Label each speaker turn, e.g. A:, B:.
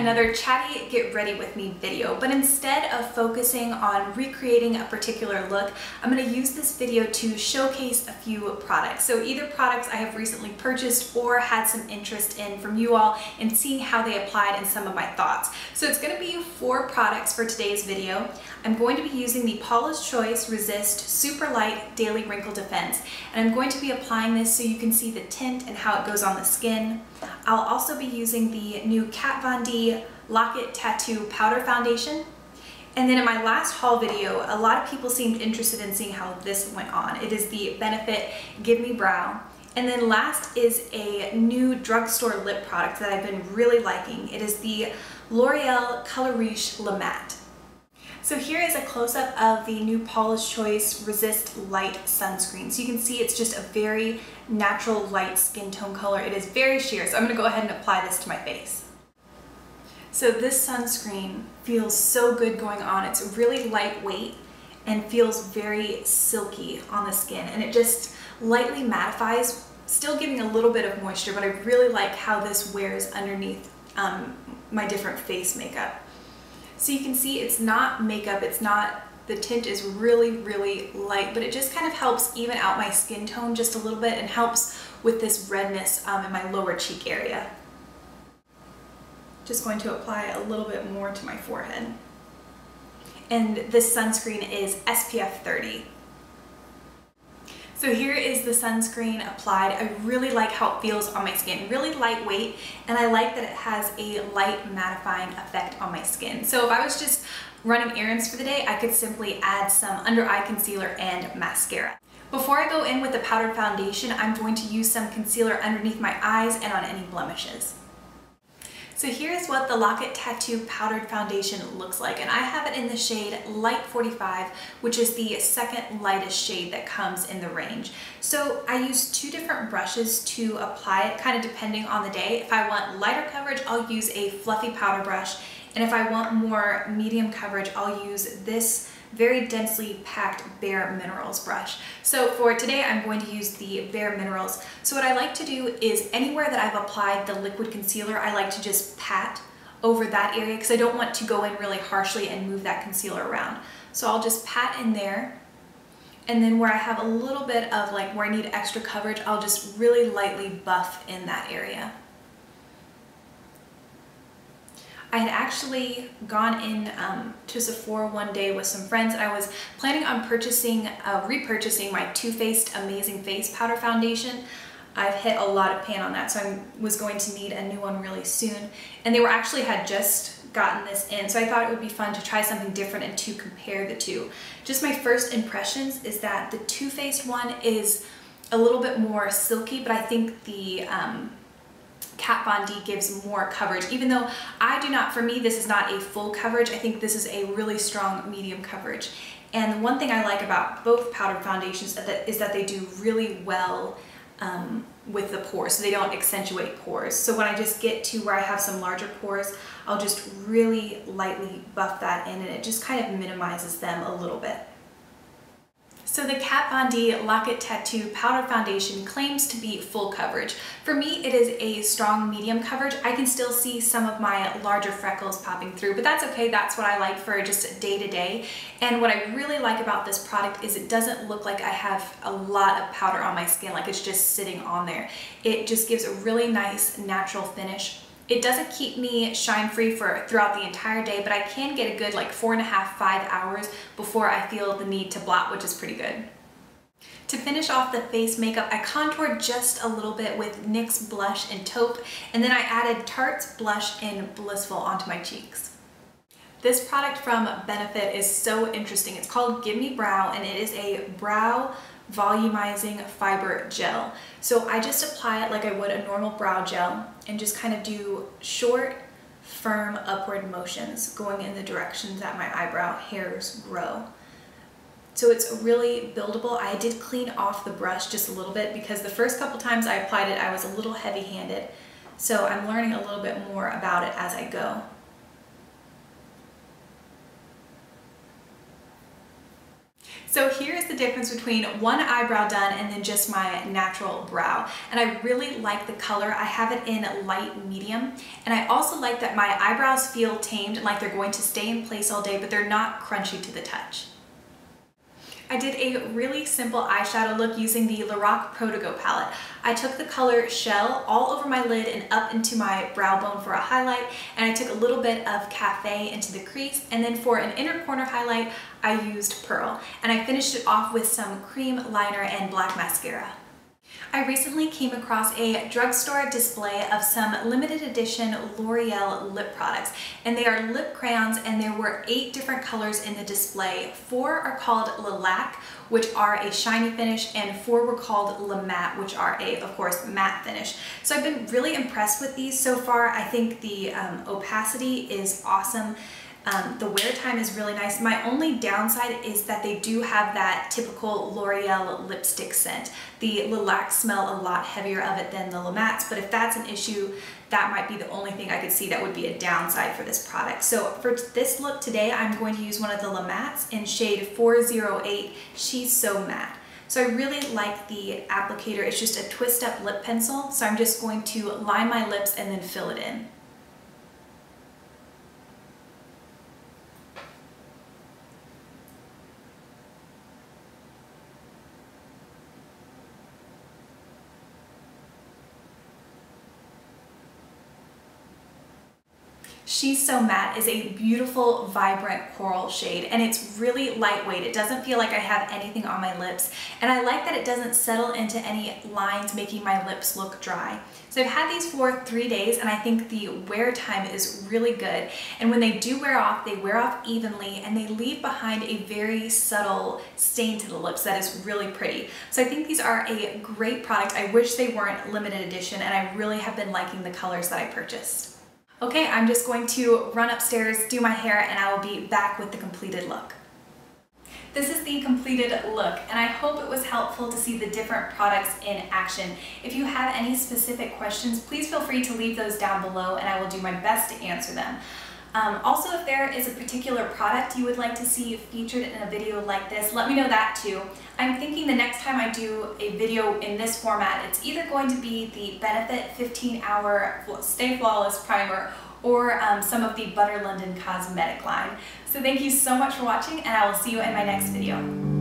A: another chatty get ready with me video, but instead of focusing on recreating a particular look, I'm going to use this video to showcase a few products. So either products I have recently purchased or had some interest in from you all and seeing how they applied and some of my thoughts. So it's going to be 4 products for today's video. I'm going to be using the Paula's Choice Resist Super Light Daily Wrinkle Defense, and I'm going to be applying this so you can see the tint and how it goes on the skin. I'll also be using the new Kat Von D Lacquer Tattoo Powder Foundation. And then in my last haul video, a lot of people seemed interested in seeing how this went on. It is the Benefit Gimme Brow. And then last is a new drugstore lip product that I've been really liking. It is the L'Oreal Color Riche Le Matte. So here is a close-up of the new Paula's Choice Resist Light Sunscreen. So you can see it's just a very natural light skin tone color. It is very sheer, so I'm going to go ahead and apply this to my face. So this sunscreen feels so good going on. It's really lightweight and feels very silky on the skin, and it just lightly mattifies, still giving a little bit of moisture, but I really like how this wears underneath my different face makeup. So you can see it's not makeup, the tint is really, really light, but it just kind of helps even out my skin tone just a little bit and helps with this redness in my lower cheek area. Just going to apply a little bit more to my forehead. And this sunscreen is SPF 30. So here is the sunscreen applied. I really like how it feels on my skin, really lightweight, and I like that it has a light mattifying effect on my skin. So if I was just running errands for the day, I could simply add some under eye concealer and mascara. Before I go in with the powdered foundation, I'm going to use some concealer underneath my eyes and on any blemishes. So here's what the Lacquer Tattoo Powdered Foundation looks like, and I have it in the shade Light 45, which is the second lightest shade that comes in the range. So I use 2 different brushes to apply it, kind of depending on the day. If I want lighter coverage, I'll use a fluffy powder brush, and if I want more medium coverage, I'll use this very densely packed Bare Minerals brush. So for today, I'm going to use the Bare Minerals. So what I like to do is anywhere that I've applied the liquid concealer, I like to just pat over that area because I don't want to go in really harshly and move that concealer around. So I'll just pat in there, and then where I have a little bit of like where I need extra coverage, I'll just really lightly buff in that area. I had actually gone in to Sephora one day with some friends, and I was planning on repurchasing my Too Faced Amazing Face Powder Foundation. I've hit a lot of pan on that, so I was going to need a new one really soon. And they had just gotten this in, so I thought it would be fun to try something different and to compare the two. Just my first impressions is that the Too Faced one is a little bit more silky, but I think the Kat Von D gives more coverage, even though for me this is not a full coverage. I think this is a really strong medium coverage. And the one thing I like about both powdered foundations is that they do really well with the pores, so they don't accentuate pores. So when I just get to where I have some larger pores, I'll just really lightly buff that in, and it just kind of minimizes them a little bit. So the Kat Von D Lacquer Tattoo Powder Foundation claims to be full coverage. For me, it is a strong medium coverage. I can still see some of my larger freckles popping through, but that's okay. That's what I like for just day to day. And what I really like about this product is it doesn't look like I have a lot of powder on my skin, like it's just sitting on there. It just gives a really nice natural finish. It doesn't keep me shine free throughout the entire day, but I can get a good like 4.5–5 hours before I feel the need to blot, which is pretty good. To finish off the face makeup, I contoured just a little bit with NYX Blush and Taupe, and then I added Tarte's Blush in Blissful onto my cheeks. This product from Benefit is so interesting. It's called Gimme Brow, and it is a brow volumizing fiber gel. So I just apply it like I would a normal brow gel and just kind of do short, firm upward motions going in the directions that my eyebrow hairs grow. So it's really buildable. I did clean off the brush just a little bit because the first couple times I applied it, I was a little heavy-handed. So I'm learning a little bit more about it as I go. So here's the difference between one eyebrow done and then just my natural brow. And I really like the color. I have it in light medium. And I also like that my eyebrows feel tamed and like they're going to stay in place all day, but they're not crunchy to the touch. I did a really simple eyeshadow look using the LORAC Pro To Go palette. I took the color Shell all over my lid and up into my brow bone for a highlight, and I took a little bit of Cafe into the crease, and then for an inner corner highlight, I used Pearl. And I finished it off with some cream liner and black mascara. I recently came across a drugstore display of some limited edition L'Oreal lip products, and they are lip crayons, and there were 8 different colors in the display. 4 are called Lilac, which are a shiny finish, and 4 were called La Matte, which are a, of course, matte finish. So I've been really impressed with these so far. I think the opacity is awesome. The wear time is really nice. My only downside is that they do have that typical L'Oreal lipstick scent. The Lilac smell a lot heavier of it than the La Mattes, but if that's an issue, that might be the only thing I could see that would be a downside for this product. So for this look today, I'm going to use one of the La Mattes in shade 408. She's So Matte. So I really like the applicator. It's just a twist up lip pencil. So I'm just going to line my lips and then fill it in. She's So Matte is a beautiful, vibrant coral shade, and it's really lightweight. It doesn't feel like I have anything on my lips, and I like that it doesn't settle into any lines making my lips look dry. So I've had these for 3 days, and I think the wear time is really good. And when they do wear off, they wear off evenly, and they leave behind a very subtle stain to the lips that is really pretty. So I think these are a great product. I wish they weren't limited edition, and I really have been liking the colors that I purchased. Okay, I'm just going to run upstairs, do my hair, and I will be back with the completed look. This is the completed look, and I hope it was helpful to see the different products in action. If you have any specific questions, please feel free to leave those down below, and I will do my best to answer them. Also, if there is a particular product you would like to see featured in a video like this, let me know that too. I'm thinking the next time I do a video in this format, it's either going to be the Benefit 15-Hour Stay Flawless Primer or some of the Butter London cosmetic line. So thank you so much for watching, and I will see you in my next video.